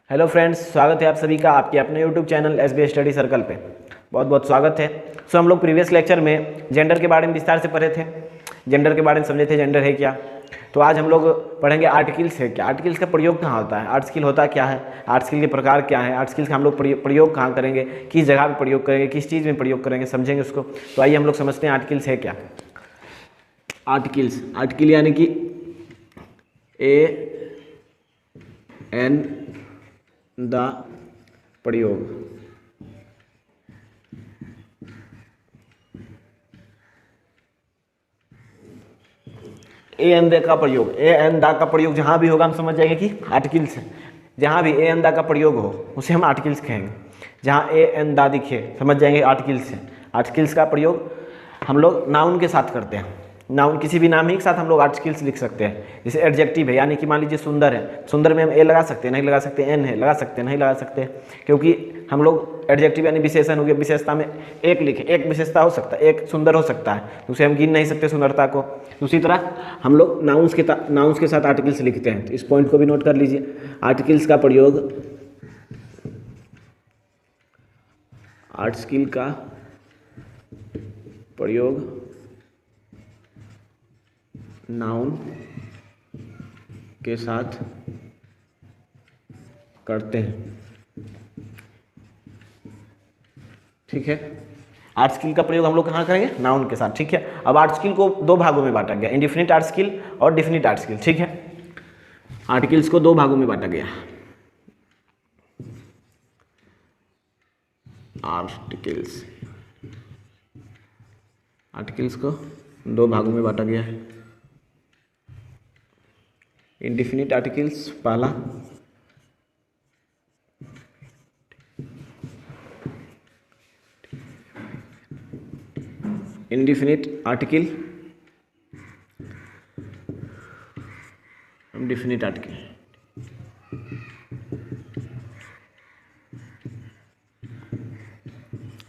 Hello friends, स्वागत है आप सभी का आपके अपने YouTube channel SB study circle पे। बहुत बहुत स्वागत है। हम लोग प्रीवियस लेक्चर में जेंडर के बारे में विस्तार से पढ़े थे, जेंडर के बारे में समझे थे, जेंडर है क्या। तो आज हम लोग पढ़ेंगे आर्टिकल्स है क्या, आर्टिकल्स का प्रयोग कहाँ होता है, आर्टिकल होता क्या है, आर्टिकल के प्रकार क्या है, आर्टिकल्स का हम लोग प्रयोग कहाँ करेंगे, किस जगह पर प्रयोग करेंगे, किस चीज़ में प्रयोग करेंगे, समझेंगे उसको। तो आइए हम लोग समझते हैं आर्टिकल्स है क्या। आर्टिकल्स, आर्टिकल यानी कि AN द प्रयोग। AN द का प्रयोग, AN द का प्रयोग जहां भी होगा हम समझ जाएंगे कि आर्टिकल्स है। जहां भी AN द का प्रयोग हो उसे हम आर्टिकल्स कहेंगे। जहां AN द दिखे समझ जाएंगे आर्टिकल्स है। आर्टिकल्स का प्रयोग हम लोग नाउन के साथ करते हैं। नाउन किसी भी नाम ही के साथ हम लोग आर्टिकल्स लिख सकते हैं। जैसे एडजेक्टिव है, यानी कि मान लीजिए सुंदर है, सुंदर में हम ए लगा सकते हैं, नहीं लगा सकते, एन है लगा सकते हैं, नहीं लगा सकते, क्योंकि हम लोग एडजेक्टिव यानी विशेषण हो गया, विशेषता में एक लिखे, एक विशेषता हो सकता है, एक सुंदर हो सकता है, तो उसे हम गिन नहीं सकते सुंदरता को। उसी तरह हम लोग नाउन्स के साथ आर्टिकल्स लिखते हैं। तो इस पॉइंट को भी नोट कर लीजिए। आर्टिकल्स का प्रयोग, आर्टिकल का प्रयोग नाउन के साथ करते हैं, ठीक है। आर्टिकल का प्रयोग हम लोग कहाँ करेंगे, नाउन के साथ, ठीक है। अब आर्टिकल को दो भागों में बांटा गया, इंडेफिनिट आर्टिकल और डेफिनिट आर्टिकल, ठीक है। आर्टिकल्स को दो भागों में बांटा गया, आर्टिकल्स को दो भागों में बांटा गया है। इंडेफिनिट आर्टिकल्स पहला, indefinite article, definite article.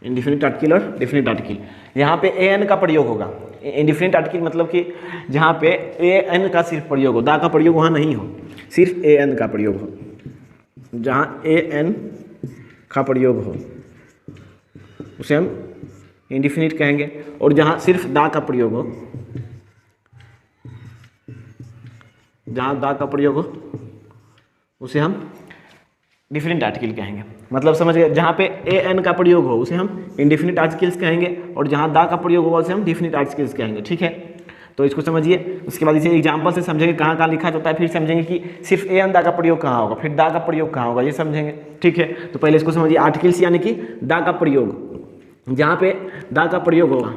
Indefinite article और डेफिनिट आर्टिकल। यहाँ पे एन का प्रयोग होगा। इंडेफिनिट आर्टिकल मतलब कि जहाँ पे एन का सिर्फ प्रयोग हो, दा का प्रयोग वहाँ नहीं हो, सिर्फ एन का प्रयोग हो। जहाँ एन का प्रयोग हो उसे हम इंडेफिनिट कहेंगे, और जहाँ सिर्फ दा का प्रयोग हो, जहाँ दा का प्रयोग हो उसे हम डिफरेंट आर्टिकल कहेंगे। मतलब समझ गए, जहाँ पे एन का प्रयोग हो उसे हम इंडेफिनिट आर्टिकल्स कहेंगे, और जहाँ दा का प्रयोग होगा उसे हम डेफिनिट आर्टिकल्स कहेंगे, ठीक है। तो इसको समझिए। उसके बाद इसे एग्जाम्पल से समझेंगे कहाँ कहाँ लिखा जाता है, फिर समझेंगे कि सिर्फ एन दा का प्रयोग कहाँ होगा, फिर दा का प्रयोग कहाँ होगा, ये समझेंगे, ठीक है। तो पहले इसको समझिए। आर्टिकल्स यानी कि दा का प्रयोग, जहाँ पे दा का प्रयोग होगा,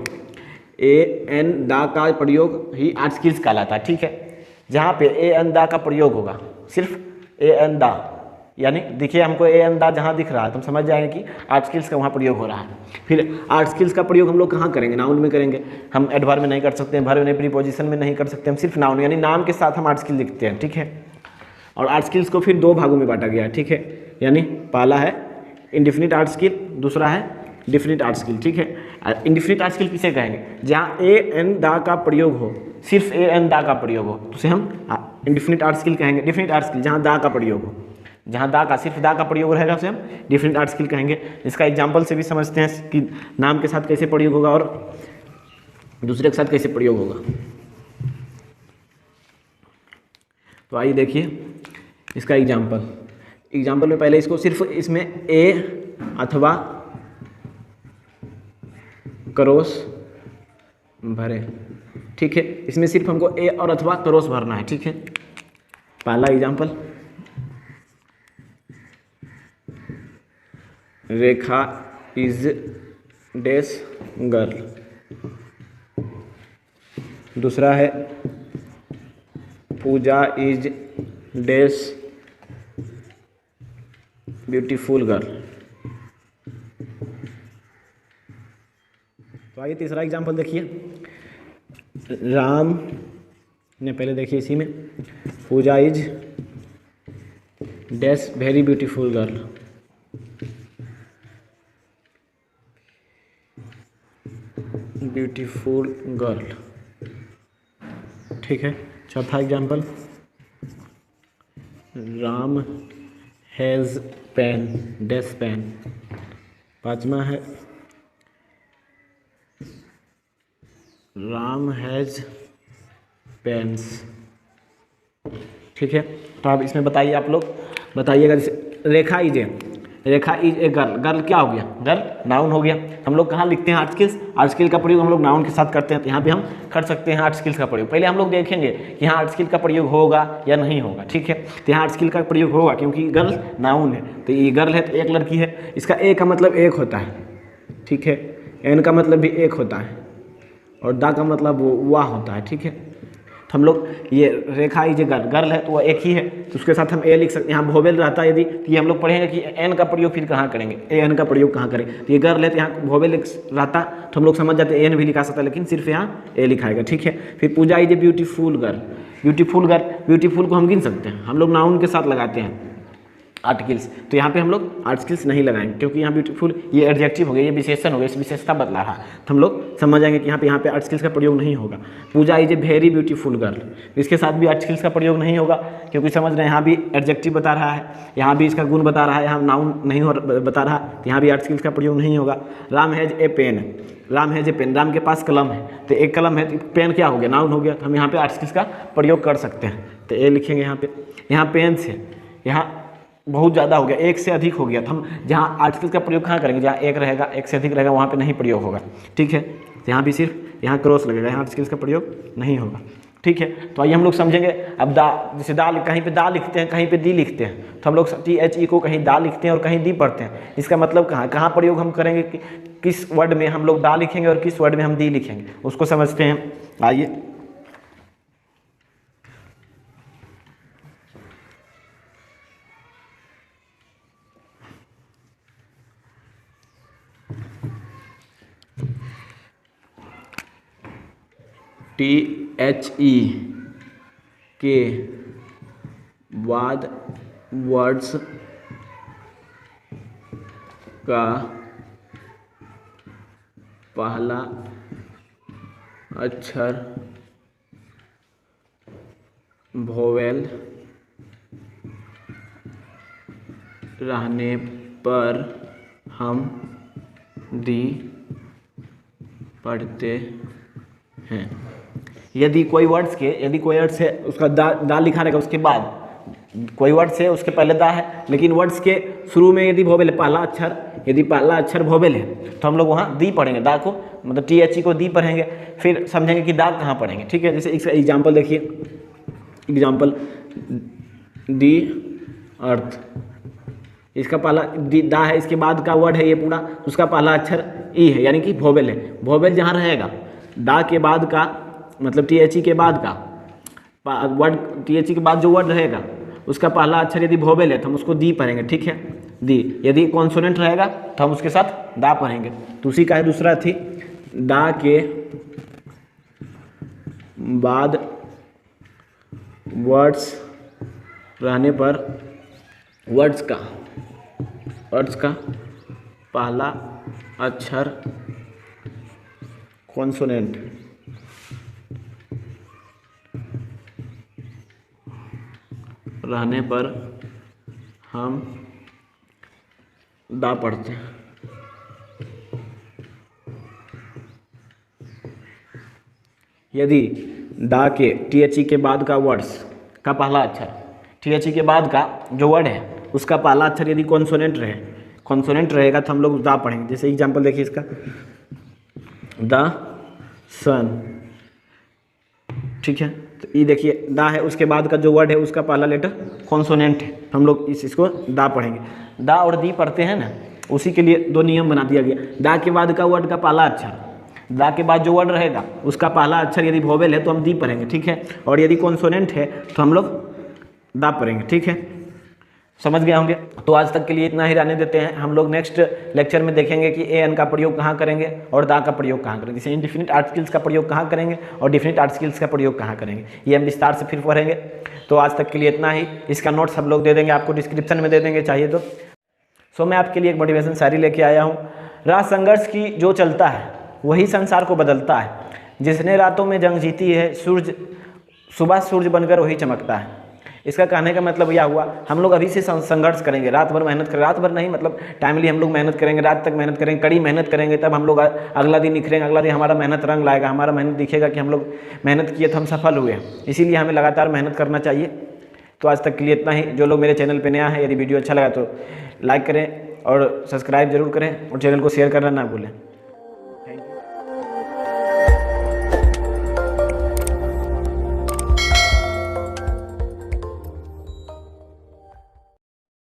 एन दा का प्रयोग ही आर्टिकल्स कहलाता है, ठीक है। जहाँ पे एन दा का प्रयोग होगा, सिर्फ एन दा, यानी देखिए हमको एन दा जहाँ दिख रहा है तो हम समझ जाएंगे कि आर्टिकल्स का वहाँ प्रयोग हो रहा है। फिर आर्टिकल्स का प्रयोग हम लोग कहाँ करेंगे, नाउन में करेंगे। हम एडवर्ब में नहीं कर सकते हैं, वर्ब में, प्रीपोजिशन में नहीं कर सकते, हम सिर्फ नाउन यानी नाम के साथ हम आर्टिकल लिखते हैं, ठीक है। और आर्टिकल्स को फिर दो भागों में बांटा गया है, ठीक है। यानी पहला है इंडेफिनिट आर्टिकल, दूसरा है डेफिनिट आर्टिकल, ठीक है। इंडेफिनिट आर्टिकल किसे कहेंगे, जहाँ एन दा का प्रयोग हो, सिर्फ एन दा का प्रयोग हो तो उसे हम इंडेफिनिट आर्टिकल कहेंगे। डेफिनिट आर्टिकल जहाँ दा का प्रयोग हो, जहाँ दा का सिर्फ दा का प्रयोग रहेगा उसे हम डिफरेंट आर्टिकल कहेंगे। इसका एग्जाम्पल से भी समझते हैं कि नाम के साथ कैसे प्रयोग होगा और दूसरे के साथ कैसे प्रयोग होगा। तो आइए देखिए इसका एग्जाम्पल में पहले इसको सिर्फ इसमें ए अथवा क्रॉस भरे, ठीक है। इसमें सिर्फ हमको ए और अथवा क्रॉस भरना है, ठीक है। पहला example, Rekha is dash girl. दूसरा है पूजा इज डैश ब्यूटीफुल गर्ल। तो आइए तीसरा एग्जाम्पल देखिए। राम ने, पहले देखिए इसी में, Pooja is dash very beautiful girl. Beautiful girl, ठीक है। चौथा example, Ram has pen, dash pen. पाँचवा है राम हैज़ पेन्स। ठीक है, तो अब इसमें बताइए, आप लोग बताइएगा। जैसे रेखा इज ए गर्ल, गर्ल क्या हो गया, गर्ल नाउन हो गया। हम लोग कहाँ लिखते हैं आर्टिकल्स, आर्टिकल का प्रयोग हम लोग नाउन के साथ करते हैं, तो यहाँ पे हम कर सकते हैं आर्टिकल्स का प्रयोग। पहले हम लोग देखेंगे कि यहाँ आर्टिकल का प्रयोग होगा या नहीं होगा। ठीक है, तो यहाँ आर्टिकल का प्रयोग होगा क्योंकि गर्ल नाउन है, तो ये गर्ल है तो एक लड़की है, इसका ए का मतलब एक होता है। ठीक है, एन का मतलब भी एक होता है और दा का मतलब वो वाह होता है। ठीक है, तो हम लोग ये रेखा इज ए गर्ल, गर्ल है तो वह एक ही है, तो उसके साथ हम ए लिख सकते हैं। यहाँ भोवेल रहता है यदि, तो ये हम लोग पढ़ेंगे कि एन का प्रयोग फिर कहाँ करेंगे, ए एन का प्रयोग कहाँ करेंगे। तो ये गर्ल है तो यहाँ भोवेल रहता तो हम लोग समझ जाते एन भी लिखा सकता है, लेकिन सिर्फ यहाँ ए लिखाएगा। ठीक है, फिर Pooja is a beautiful girl, beautiful girl, beautiful को हम गिन सकते हैं, हम लोग नाउन के साथ लगाते हैं आर्टिकल्स, तो यहाँ पे हम लोग आर्टिकल्स नहीं लगाएंगे क्योंकि यहाँ ब्यूटीफुल ये एडजेक्टिव हो गया, ये विशेषण हो गया, इस विशेषता बदला रहा, तो हम लोग समझ जाएंगे कि यहाँ पे आर्टिकल्स का प्रयोग नहीं होगा। Pooja is a very beautiful girl, इसके साथ भी आर्टिकल्स का प्रयोग नहीं होगा क्योंकि समझ रहे हैं यहाँ भी एडजेक्टिव बता रहा है, यहाँ भी इसका गुण बता रहा है, यहाँ नाउन नहीं बता रहा, तो यहाँ भी आर्टिकल्स का प्रयोग नहीं होगा। Ram has a pen, Ram has a pen, Ram के पास कलम है, तो एक कलम है तो पेन क्या हो गया, नाउन हो गया, तो हम यहाँ पे आर्टिकल्स का प्रयोग कर सकते हैं, तो ए लिखेंगे यहाँ पे। यहाँ पेन्स है, यहाँ बहुत ज़्यादा हो गया, एक से अधिक हो गया, तो हम जहाँ आर्टिकल्स का प्रयोग कहाँ करेंगे, जहाँ एक रहेगा, एक से अधिक रहेगा, वहाँ पे नहीं प्रयोग होगा। ठीक है, तो यहाँ भी सिर्फ यहाँ क्रॉस लगेगा, यहाँ आर्टिकल्स का प्रयोग नहीं होगा। ठीक है, तो आइए हम लोग समझेंगे। अब दा, जैसे दा, कहीं पे दा लिखते हैं, कहीं पे दी लिखते हैं, तो हम लोग THE को कहीं दा लिखते हैं और कहीं दी पढ़ते हैं। इसका मतलब कहाँ प्रयोग हम करेंगे, कि किस वर्ड में हम लोग दा लिखेंगे और किस वर्ड में हम दी लिखेंगे, उसको समझते हैं। आइए, THE के बाद वर्ड्स का पहला अक्षर वोवेल रहने पर हम दी पढ़ते हैं। यदि कोई वर्ड्स है उसका दा लिखा रहेगा, उसके बाद कोई वर्ड्स है उसके पहले दा है, लेकिन वर्ड्स के शुरू में यदि वोवेल है, यदि पहला अक्षर वोवेल है तो हम लोग वहाँ दी पढ़ेंगे, दा को मतलब THE को दी पढ़ेंगे, फिर समझेंगे कि दा कहाँ पढ़ेंगे। ठीक है, जैसे इसका एग्जाम्पल देखिए, एग्जाम्पल दी अर्थ, इसका पहला दा है, इसके बाद का वर्ड है ये पूरा, उसका पहला अक्षर ई है, यानी कि वोवेल है। वोवेल जहाँ रहेगा, दा के बाद का मतलब THE के बाद का वर्ड, THE के बाद जो वर्ड रहेगा उसका पहला अक्षर यदि वोवेल है तो हम उसको दी पढ़ेंगे। ठीक है, दी। यदि कॉन्सोनेंट रहेगा तो हम उसके साथ दा पढ़ेंगे। तो उसी का है दूसरा थी, दा के बाद वर्ड्स रहने पर वर्ड्स का पहला अक्षर कॉन्सोनेंट रहने पर हम दा पढ़ते हैं। यदि दा के THE के बाद का वर्ड्स का पहला अक्षर, THE के बाद का जो वर्ड है उसका पहला अक्षर यदि कॉन्सोनेंट रहेगा तो हम लोग दा पढ़ेंगे। जैसे एग्जांपल देखिए इसका, द सन। ठीक है, तो ये देखिए दा है, उसके बाद का जो वर्ड है उसका पहला लेटर कॉन्सोनेंट है, हम लोग इसको दा पढ़ेंगे। दा और दी पढ़ते हैं ना, उसी के लिए दो नियम बना दिया गया। दा के बाद का वर्ड का पहला अक्षर, दा के बाद जो वर्ड रहेगा उसका पहला अक्षर यदि वोवेल है तो हम दी पढ़ेंगे। ठीक है, और यदि कॉन्सोनेंट है तो हम लोग दा पढ़ेंगे। ठीक है, समझ गए होंगे। तो आज तक के लिए इतना ही रहने देते हैं। हम लोग नेक्स्ट लेक्चर में देखेंगे कि एन का प्रयोग कहाँ करेंगे और दा का प्रयोग कहाँ करेंगे, जैसे इंडिफिनिट आर्टिकल्स का प्रयोग कहाँ करेंगे और डिफिनिट आर्टिकल्स का प्रयोग कहाँ करेंगे, ये हम विस्तार से फिर पढ़ेंगे। तो आज तक के लिए इतना ही। इसका नोट्स हम लोग दे देंगे आपको, डिस्क्रिप्शन में दे देंगे चाहिए तो। सो मैं आपके लिए एक मोटिवेशन शायरी लेके आया हूँ। राह संघर्ष की जो चलता है वही संसार को बदलता है, जिसने रातों में जंग जीती है, सुबह सूरज बनकर वही चमकता है। इसका कहने का मतलब यह हुआ हम लोग अभी से संघर्ष करेंगे, रात भर मेहनत करेंगे, रात भर नहीं मतलब टाइमली हम लोग मेहनत करेंगे, रात तक मेहनत करेंगे, कड़ी मेहनत करेंगे, तब हम लोग अगला दिन निखरेंगे, अगला दिन हमारा मेहनत रंग लाएगा, हमारा मेहनत दिखेगा कि हम लोग मेहनत किए तो हम सफल हुए। इसीलिए हमें लगातार मेहनत करना चाहिए। तो आज तक के लिए इतना ही। जो लोग मेरे चैनल पर नया है, यदि वीडियो अच्छा लगा तो लाइक करें और सब्सक्राइब जरूर करें और चैनल को शेयर करना ना भूलें।